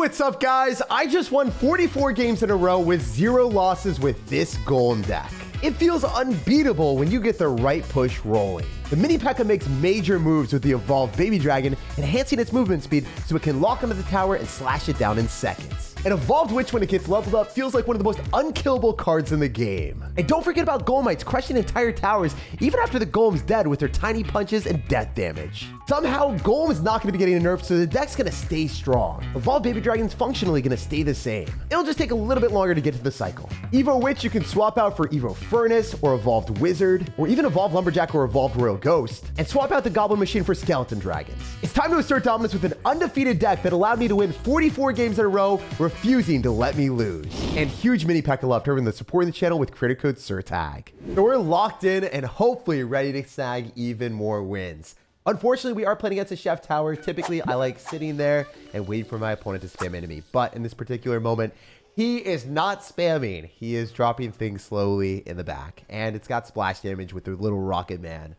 what's up, guys? I just won 44 games in a row with 0 losses with this golem deck. It feels unbeatable when you get the right push rolling. The mini P.E.K.K.A makes major moves with the evolved baby dragon, enhancing its movement speed so it can lock onto the tower and slash it down in seconds. An evolved witch, when it gets leveled up, feels like one of the most unkillable cards in the game. And don't forget about golemites crushing entire towers even after the golem's dead with their tiny punches and death damage. Somehow, golem is not going to be getting a nerf, so the deck's going to stay strong. Evolved baby dragon's functionally going to stay the same. It'll just take a little bit longer to get to the cycle. Evo witch you can swap out for Evo furnace or evolved wizard, or even evolved lumberjack or evolved royal ghost, and swap out the goblin machine for skeleton dragons. It's time to assert dominance with an undefeated deck that allowed me to win 44 games in a row, refusing to let me lose. And huge mini P.E.K.K.A love for everyone that's supporting the channel with creator code SirTag. So we're locked in and hopefully ready to snag even more wins. Unfortunately, we are playing against a chef tower. Typically, I like sitting there and waiting for my opponent to spam into me. But in this particular moment, he is not spamming. He is dropping things slowly in the back. And it's got splash damage with the little rocket man.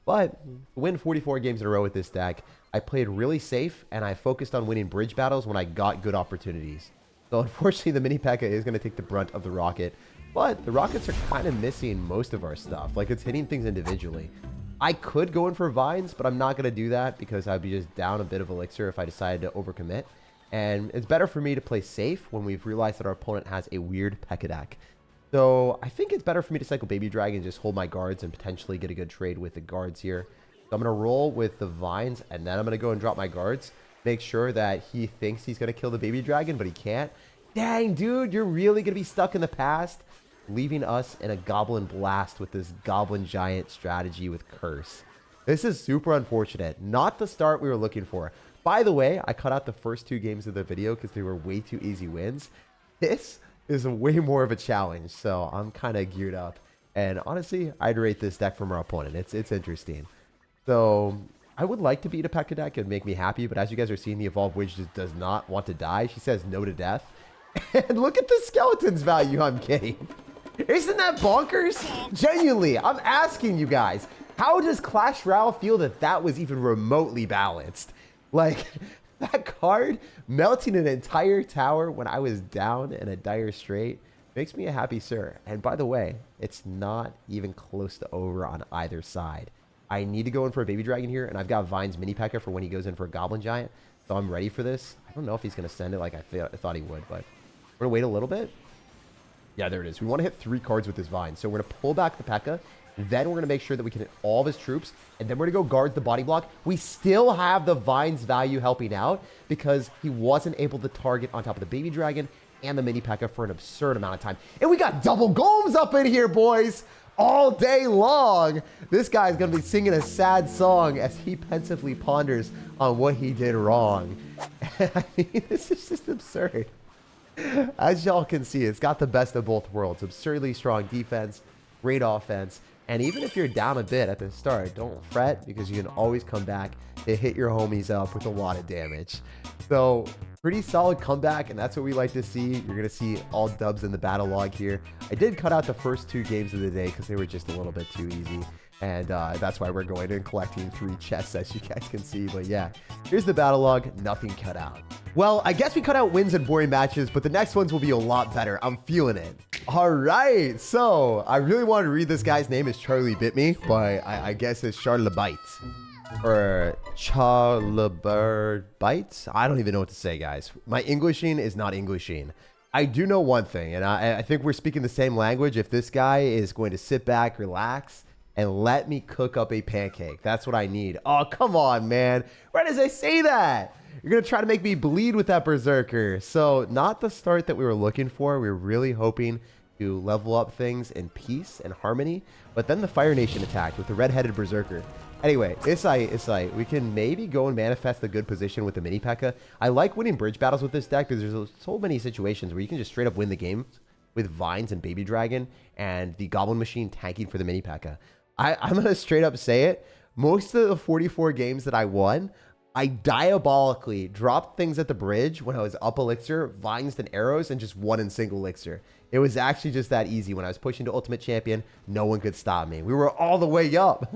But to win 44 games in a row with this deck, I played really safe and I focused on winning bridge battles when I got good opportunities. So unfortunately, the mini P.E.K.K.A is going to take the brunt of the rocket. But the rockets are kind of missing most of our stuff. Like, it's hitting things individually. I could go in for vines, but I'm not going to do that because I'd be just down a bit of elixir if I decided to overcommit. And it's better for me to play safe when we've realized that our opponent has a weird P.E.K.K.A deck. So I think it's better for me to cycle baby dragon and just hold my guards and potentially get a good trade with the guards here. So I'm going to roll with the vines, and then I'm going to go and drop my guards. Make sure that he thinks he's going to kill the baby dragon, but he can't. Dang, dude, you're really going to be stuck in the past, leaving us in a goblin blast with this goblin giant strategy with curse. This is super unfortunate. Not the start we were looking for. By the way, I cut out the first 2 games of the video because they were way too easy wins. This is way more of a challenge, so I'm kind of geared up. And honestly, I'd rate this deck from our opponent. It's interesting. So I would like to beat a P.E.K.K.A deck. It would make me happy, but as you guys are seeing, the evolved witch just does not want to die. She says no to death. And look at the skeleton's value I'm getting. Isn't that bonkers? Genuinely, I'm asking you guys, how does Clash Royale feel that that was even remotely balanced? Like, that card melting an entire tower when I was down in a dire strait makes me a happy sir. And by the way, it's not even close to over on either side. I need to go in for a baby dragon here, and I've got Vine's mini P.E.K.K.A for when he goes in for a goblin giant. So I'm ready for this. I don't know if he's going to send it like I thought he would, but we're going to wait a little bit. Yeah, there it is. We want to hit 3 cards with this vine. So we're going to pull back the P.E.K.K.A. Then we're going to make sure that we can hit all of his troops. And then we're going to go guard the body block. We still have the vine's value helping out because he wasn't able to target on top of the baby dragon and the mini P.E.K.K.A for an absurd amount of time. And we got double golems up in here, boys, all day long. This guy's going to be singing a sad song as he pensively ponders on what he did wrong. I mean, this is just absurd. As y'all can see, it's got the best of both worlds. Absurdly strong defense, great offense, and even if you're down a bit at the start, don't fret because you can always come back to hit your homies up with a lot of damage. So pretty solid comeback, and that's what we like to see. You're going to see all dubs in the battle log here. I did cut out the first 2 games of the day because they were just a little bit too easy. And that's why we're going and collecting 3 chests, as you guys can see. But yeah, here's the battle log. Nothing cut out. Well, I guess we cut out wins and boring matches, but the next ones will be a lot better. I'm feeling it. All right. So I really wanted to read this guy's name. It's Charlie Bit Me, but I guess it's Charlebite or Charlebite. I don't even know what to say, guys. My Englishing is not Englishing. I do know one thing, and I think we're speaking the same language. If this guy is going to sit back, relax, and let me cook up a pancake. That's what I need. Oh, come on, man. Why does I say that? You're going to try to make me bleed with that berserker. So not the start that we were looking for. We were really hoping to level up things in peace and harmony. But then the Fire Nation attacked with the red-headed berserker. Anyway, it's like we can maybe go and manifest a good position with the mini P.E.K.K.A. I like winning bridge battles with this deck because there's so many situations where you can just straight up win the game with Vines and Baby Dragon and the Goblin Machine tanking for the mini P.E.K.K.A. I'm going to straight up say it. Most of the 44 games that I won, I diabolically dropped things at the bridge when I was up elixir, vines and arrows, and just won in single elixir. It was actually just that easy. When I was pushing to ultimate champion, no one could stop me. We were all the way up.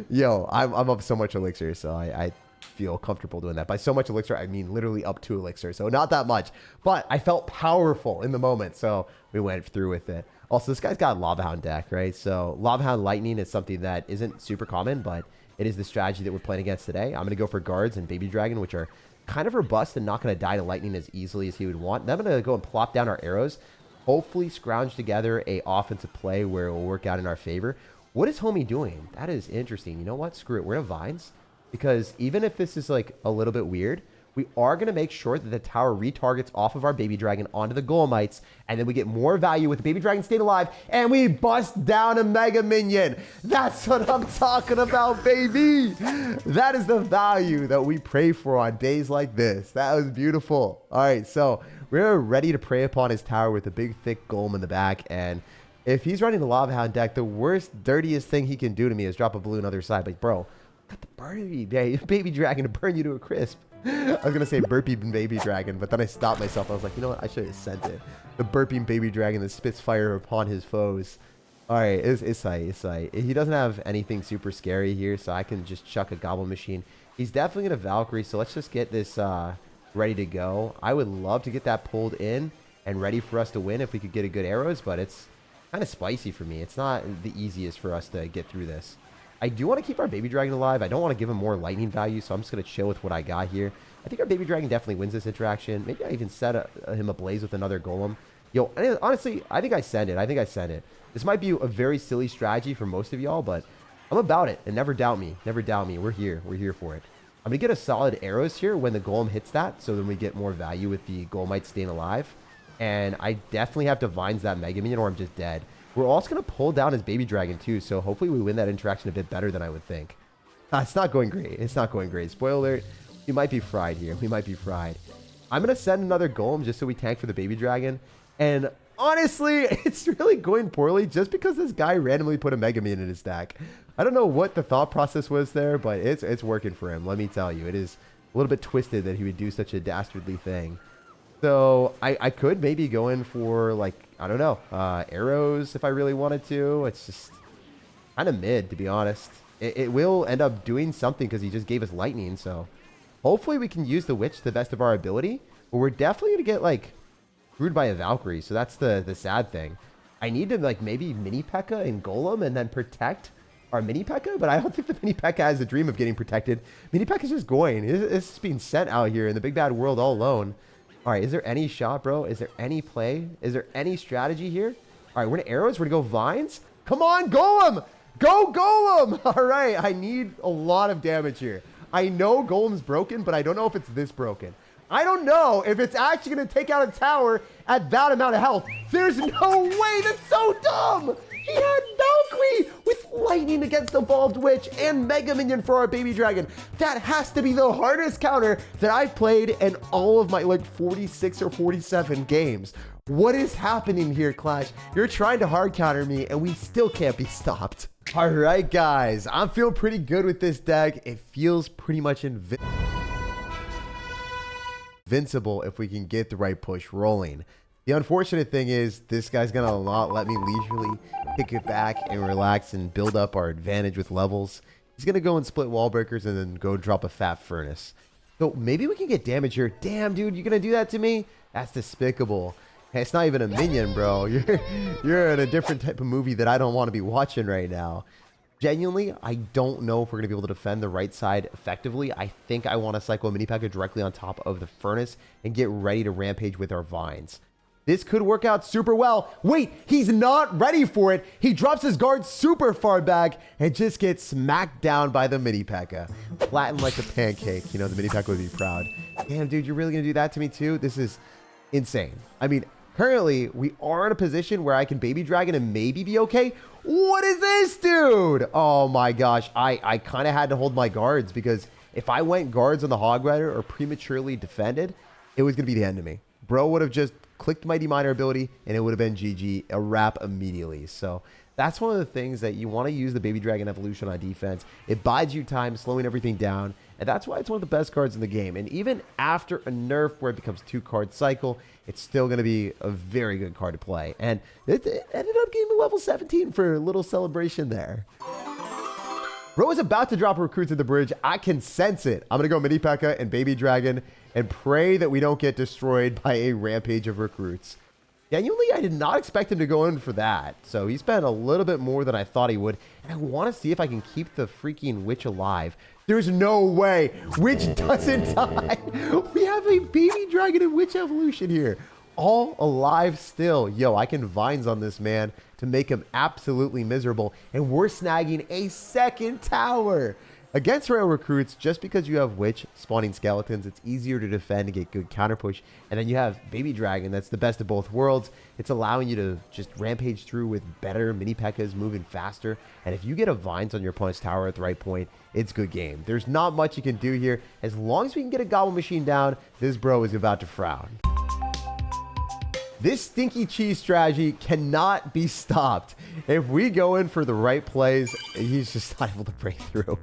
Yo, I'm up so much elixir, so I feel comfortable doing that. By so much elixir, I mean literally up to elixir. So not that much. But I felt powerful in the moment. So we went through with it. Also, this guy's got a Lava Hound deck, right? So Lava Hound Lightning is something that isn't super common, but it is the strategy that we're playing against today. I'm going to go for Guards and Baby Dragon, which are kind of robust and not going to die to Lightning as easily as he would want. Then I'm going to go and plop down our arrows. Hopefully scrounge together a offensive play where it will work out in our favor. What is homie doing? That is interesting. You know what? Screw it. We're going to Vines. Because even if this is like a little bit weird, we are going to make sure that the tower retargets off of our Baby Dragon onto the Golemites. And then we get more value with the Baby Dragon staying alive. And we bust down a Mega Minion. That's what I'm talking about, baby. That is the value that we pray for on days like this. That was beautiful. All right, so we're ready to prey upon his tower with a big, thick golem in the back. And if he's running the Lava Hound deck, the worst, dirtiest thing he can do to me is drop a blue on the other side. But, bro, got the Baby Dragon to burn you to a crisp. I was going to say burping Baby Dragon, but then I stopped myself. I was like, you know what? I should have sent it. The burping Baby Dragon that spits fire upon his foes. All right, it's tight. He doesn't have anything super scary here, so I can just chuck a Goblin Machine. He's definitely going to Valkyrie, so let's just get this ready to go. I would love to get that pulled in and ready for us to win if we could get a good arrows, but it's kind of spicy for me. It's not the easiest for us to get through this. I do want to keep our Baby Dragon alive. I don't want to give him more lightning value, so I'm just going to chill with what I got here. I think our Baby Dragon definitely wins this interaction. Maybe I even set him ablaze with another Golem. Yo, honestly, I think I send it. This might be a very silly strategy for most of y'all, but I'm about it. And never doubt me. Never doubt me. We're here. We're here for it. I'm going to get a solid arrows here when the Golem hits that, so then we get more value with the Golemites staying alive. And I definitely have to Vines that Mega Minion or I'm just dead. We're also going to pull down his Baby Dragon too, so hopefully we win that interaction a bit better than I would think. It's not going great. It's not going great. Spoiler alert, we might be fried here. We might be fried. I'm going to send another Golem just so we tank for the Baby Dragon. And honestly, it's really going poorly just because this guy randomly put a Mega Minion in his stack. I don't know what the thought process was there, but it's working for him. Let me tell you, it is a little bit twisted that he would do such a dastardly thing. So I could maybe go in for, like, I don't know, arrows if I really wanted to. It's just kind of mid, to be honest. It will end up doing something because he just gave us lightning. So hopefully we can use the witch to the best of our ability. But we're definitely going to get, like, screwed by a Valkyrie. So that's the sad thing. I need to, like, maybe mini P.E.K.K.A. and Golem and then protect our mini P.E.K.K.A. But I don't think the mini P.E.K.K.A. has a dream of getting protected. Mini P.E.K.K.A. is just going. It's just being sent out here in the big bad world all alone. All right, is there any shot, bro? Is there any play? Is there any strategy here? All right, we're going to arrows. We're going to go Vines. Come on, Golem. Go, Golem. All right, I need a lot of damage here. I know Golem's broken, but I don't know if it's this broken. I don't know if it's actually going to take out a tower at that amount of health. There's no way. That's so dumb. He had Valkyrie with lightning against Evolved Witch and Mega Minion for our Baby Dragon. That has to be the hardest counter that I've played in all of my, like, 46 or 47 games. What is happening here, Clash? You're trying to hard counter me, and we still can't be stopped. All right, guys. I'm feeling pretty good with this deck. It feels pretty much invincible if we can get the right push rolling. The unfortunate thing is this guy's going to not let me leisurely kick it back and relax and build up our advantage with levels. He's going to go and split wall breakers and then go drop a fat furnace. So maybe we can get damage here. Damn, dude, you're going to do that to me? That's despicable. Hey, it's not even a minion, bro. You're in a different type of movie that I don't want to be watching right now. Genuinely, I don't know if we're going to be able to defend the right side effectively. I think I want to cycle a mini P.E.K.K.A. directly on top of the furnace and get ready to rampage with our Vines. This could work out super well. Wait, he's not ready for it. He drops his guard super far back and just gets smacked down by the mini P.E.K.K.A. Flattened like a pancake. You know, the mini P.E.K.K.A. would be proud. Damn, dude, you're really going to do that to me too? This is insane. I mean, currently, we are in a position where I can Baby Dragon and maybe be okay. What is this, dude? Oh my gosh. I kind of had to hold my guards because if I went guards on the Hog Rider or prematurely defended, it was going to be the end of me. Bro would have just clicked Mighty Miner ability and it would have been GG, a wrap immediately. So that's one of the things that you want to use the Baby Dragon evolution on defense. It buys you time, slowing everything down. And that's why it's one of the best cards in the game. And even after a nerf where it becomes 2-card cycle, it's still going to be a very good card to play. And it ended up getting to level 17 for a little celebration there. Bro is about to drop recruits at the bridge. I can sense it. I'm going to go Mini P.E.K.K.A and Baby Dragon and pray that we don't get destroyed by a rampage of recruits. Genuinely, I did not expect him to go in for that. So he spent a little bit more than I thought he would. And I want to see if I can keep the freaking witch alive. There's no way witch doesn't die. We have a baby dragon and witch evolution here. All alive still. Yo, I can vines on this man to make him absolutely miserable. And we're snagging a second tower. Against royal recruits, just because you have witch spawning skeletons, it's easier to defend and get good counter push. And then you have baby dragon, that's the best of both worlds. It's allowing you to just rampage through with better mini P.E.K.K.As moving faster. And if you get a vines on your opponent's tower at the right point, it's good game. There's not much you can do here. As long as we can get a goblin machine down, this bro is about to frown. This stinky cheese strategy cannot be stopped. If we go in for the right plays, he's just not able to break through.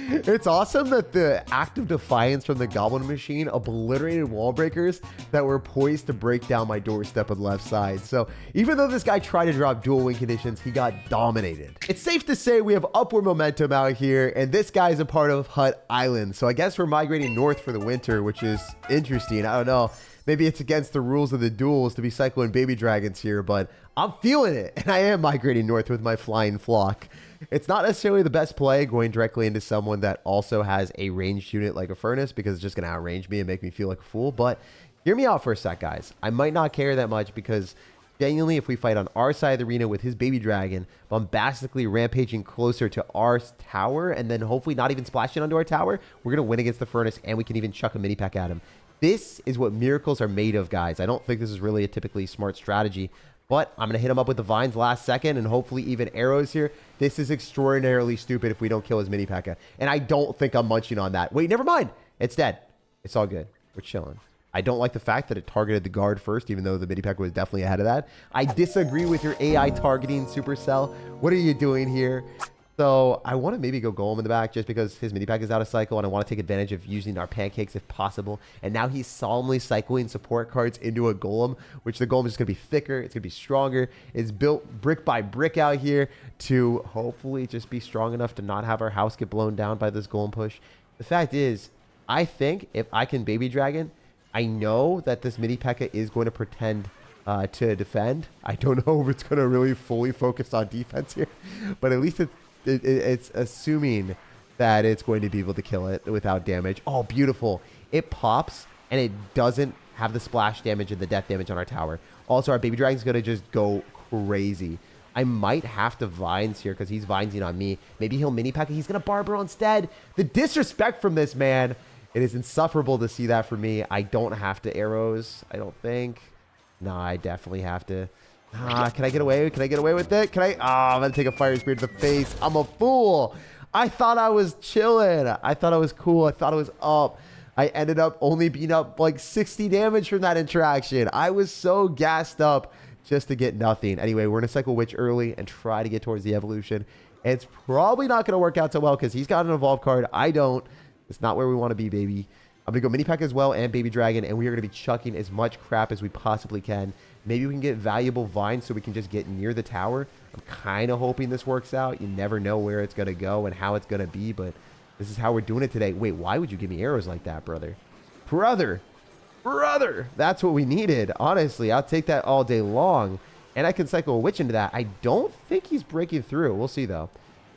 It's awesome that the act of defiance from the goblin machine obliterated wall breakers that were poised to break down my doorstep on the left side. So even though this guy tried to drop dual win conditions, he got dominated. It's safe to say we have upward momentum out here, and this guy is a part of Hut Island. So I guess we're migrating north for the winter, which is interesting. I don't know. Maybe it's against the rules of the duels to be cycling baby dragons here, but I'm feeling it. And I am migrating north with my flying flock. It's not necessarily the best play going directly into someone that also has a ranged unit like a furnace, because it's just going to outrange me and make me feel like a fool. But hear me out for a sec, guys. I might not care that much, because genuinely, if we fight on our side of the arena with his baby dragon, bombastically rampaging closer to our tower, and then hopefully not even splashing onto our tower, we're going to win against the furnace, and we can even chuck a mini pack at him. This is what miracles are made of, guys. I don't think this is really a typically smart strategy, but I'm going to hit him up with the vines last second and hopefully even arrows here. This is extraordinarily stupid if we don't kill his mini P.E.K.K.A. And I don't think I'm munching on that. Wait, never mind. It's dead. It's all good. We're chilling. I don't like the fact that it targeted the guard first, even though the mini P.E.K.K.A. was definitely ahead of that. I disagree with your AI targeting, Supercell. What are you doing here? So I want to maybe go golem in the back just because his mini P.E.K.K.A. is out of cycle, and I want to take advantage of using our pancakes if possible. And now he's solemnly cycling support cards into a golem, which the golem is just going to be thicker. It's going to be stronger. It's built brick by brick out here to hopefully just be strong enough to not have our house get blown down by this golem push. The fact is, I think if I can baby dragon, I know that this mini P.E.K.K.A. is going to pretend to defend. I don't know if it's going to really fully focus on defense here, but at least it's assuming that it's going to be able to kill it without damage. Oh, beautiful. It pops, and it doesn't have the splash damage and the death damage on our tower. Also, our baby dragon's going to just go crazy. I might have to vines here because he's vinesing on me. Maybe he'll mini P.E.K.K.A. He's going to barber instead. The disrespect from this man. It is insufferable to see that for me. I don't have to arrows, I don't think. Nah, I definitely have to. Can I get away? Can I get away with it? Can I? I'm going to take a fire spirit to the face. I'm a fool. I thought I was chilling. I thought I was cool. I thought I was up. I ended up only being up like 60 damage from that interaction. I was so gassed up just to get nothing. Anyway, we're going to cycle witch early and try to get towards the evolution. It's probably not going to work out so well because he's got an evolve card. I don't. It's not where we want to be, baby. I'm going to go mini P.E.K.K.A. as well and baby dragon, and we are going to be chucking as much crap as we possibly can. Maybe we can get valuable vines so we can just get near the tower. I'm kind of hoping this works out. You never know where it's going to go and how it's going to be, but this is how we're doing it today. Wait, why would you give me arrows like that, brother? Brother! That's what we needed. Honestly, I'll take that all day long, and I can cycle a witch into that. I don't think he's breaking through. We'll see, though.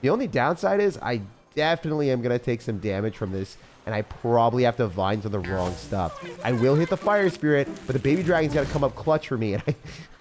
The only downside is I definitely am going to take some damage from this, and I probably have to vines on the wrong stuff. I will hit the fire spirit, but the baby dragon's got to come up clutch for me, and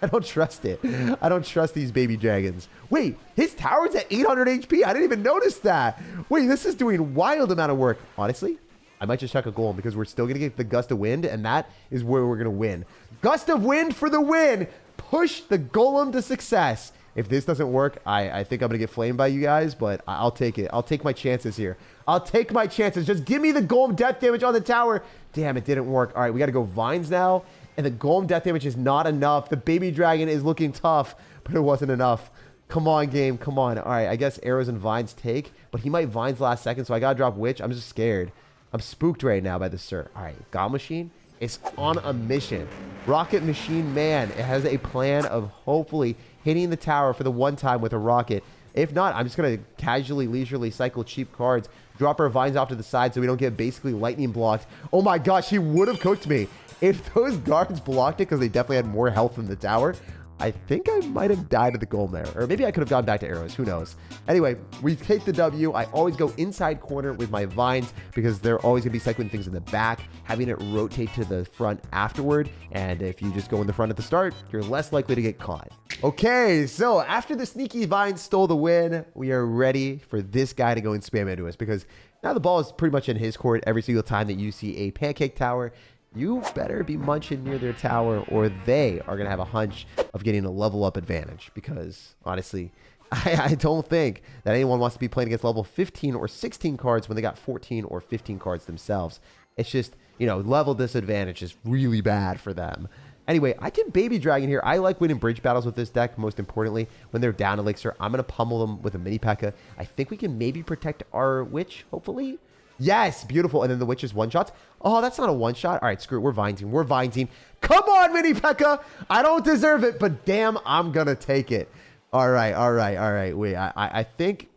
I don't trust it. I don't trust these baby dragons. Wait, his tower's at 800 HP. I didn't even notice that. Wait, this is doing wild amount of work. Honestly, I might just chuck a golem because we're still going to get the gust of wind, and that is where we're going to win. Gust of wind for the win. Push the golem to success. If this doesn't work, I think I'm going to get flamed by you guys, but I'll take it. I'll take my chances here. I'll take my chances. Just give me the golem death damage on the tower. Damn, it didn't work. All right, we got to go vines now, and the golem death damage is not enough. The baby dragon is looking tough, but it wasn't enough. Come on, game. Come on. All right, I guess arrows and vines take, but he might vines last second, so I got to drop witch. I'm just scared. I'm spooked right now by the Sir. All right, God Machine is on a mission. Rocket Machine Man, it has a plan of hopefully hitting the tower for the one time with a rocket. If not, I'm just going to casually, leisurely cycle cheap cards, drop our vines off to the side so we don't get basically lightning blocked. Oh my gosh, he would have cooked me. If those guards blocked it, because they definitely had more health than the tower, I think I might have died at the golem there. Or maybe I could have gone back to arrows. Who knows? Anyway, we take the W. I always go inside corner with my vines because they're always going to be cycling things in the back, having it rotate to the front afterward. And if you just go in the front at the start, you're less likely to get caught. Okay, so after the sneaky vines stole the win, we are ready for this guy to go and spam into us because now the ball is pretty much in his court every single time that you see a pancake tower. You better be munching near their tower or they are going to have a hunch of getting a level up advantage because honestly, I don't think that anyone wants to be playing against level 15 or 16 cards when they got 14 or 15 cards themselves. It's just, you know, level disadvantage is really bad for them. Anyway, I can baby dragon here. I like winning bridge battles with this deck. Most importantly, when they're down elixir, I'm going to pummel them with a mini P.E.K.K.A. I think we can maybe protect our witch, hopefully. Yes, beautiful. And then the witch is one-shots. Oh, that's not a one-shot. All right, screw it. We're vining. We're vining. Come on, mini P.E.K.K.A. I don't deserve it, but damn, I'm going to take it. All right, all right, all right. Wait, I think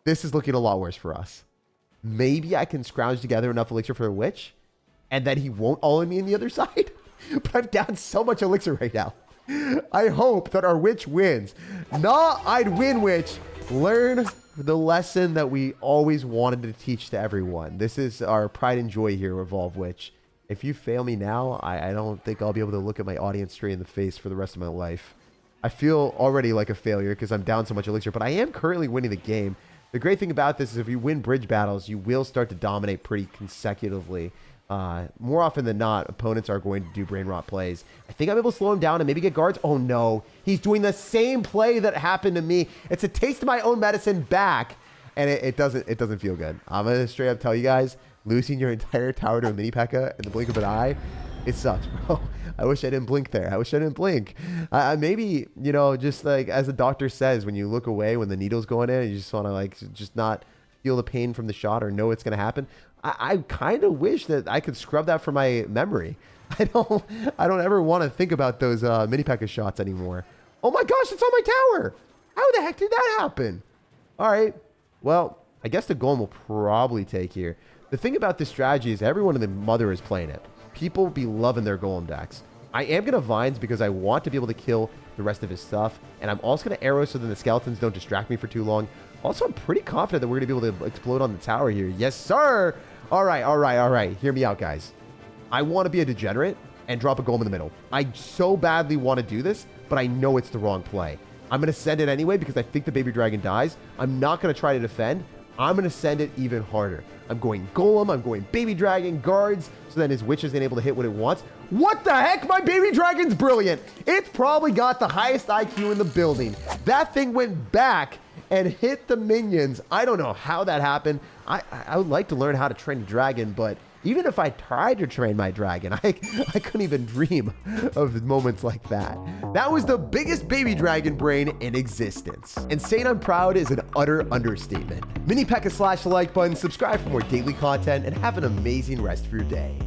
this is looking a lot worse for us. Maybe I can scrounge together enough elixir for the witch, and then he won't all-in me on the other side. But I'm down so much elixir right now. I hope that our witch wins. Nah, I'd win, witch. Learn the lesson that we always wanted to teach to everyone. This is our pride and joy here, Evolve Witch. If you fail me now, I don't think I'll be able to look at my audience straight in the face for the rest of my life. I feel already like a failure because I'm down so much elixir, but I am currently winning the game. The great thing about this is if you win bridge battles, you will start to dominate pretty consecutively. More often than not, opponents are going to do brain rot plays. I think I'm able to slow him down and maybe get guards. Oh no, he's doing the same play that happened to me. It's a taste of my own medicine back, and it doesn't feel good. I'm gonna straight up tell you guys, losing your entire tower to a mini P.E.K.K.A. in the blink of an eye, it sucks, bro. I wish I didn't blink there. I wish I didn't blink. Maybe, you know, just like as the doctor says, when you look away when the needle's going in, you just want to like just not feel the pain from the shot or know it's going to happen. I kind of wish that I could scrub that from my memory. I don't ever want to think about those mini P.E.K.K.A. shots anymore. Oh my gosh, it's on my tower. How the heck did that happen? All right. Well, I guess the golem will probably take here. The thing about this strategy is everyone in the mother is playing it. People be loving their golem decks. I am going to vines because I want to be able to kill the rest of his stuff. And I'm also going to arrow so that the skeletons don't distract me for too long. Also, I'm pretty confident that we're going to be able to explode on the tower here. Yes, sir. All right, all right, all right. Hear me out, guys. I want to be a degenerate and drop a golem in the middle. I so badly want to do this, but I know it's the wrong play. I'm going to send it anyway because I think the baby dragon dies. I'm not going to try to defend. I'm going to send it even harder. I'm going golem. I'm going baby dragon guards so that his witch isn't able to hit what it wants. What the heck? My baby dragon's brilliant. It's probably got the highest IQ in the building. That thing went back and hit the minions. I don't know how that happened. I would like to learn how to train a dragon, but even if I tried to train my dragon, I couldn't even dream of moments like that. That was the biggest baby dragon brain in existence. And saying I'm proud is an utter understatement. Mini P.E.K.K.A. / the like button, subscribe for more daily content, and have an amazing rest of your day.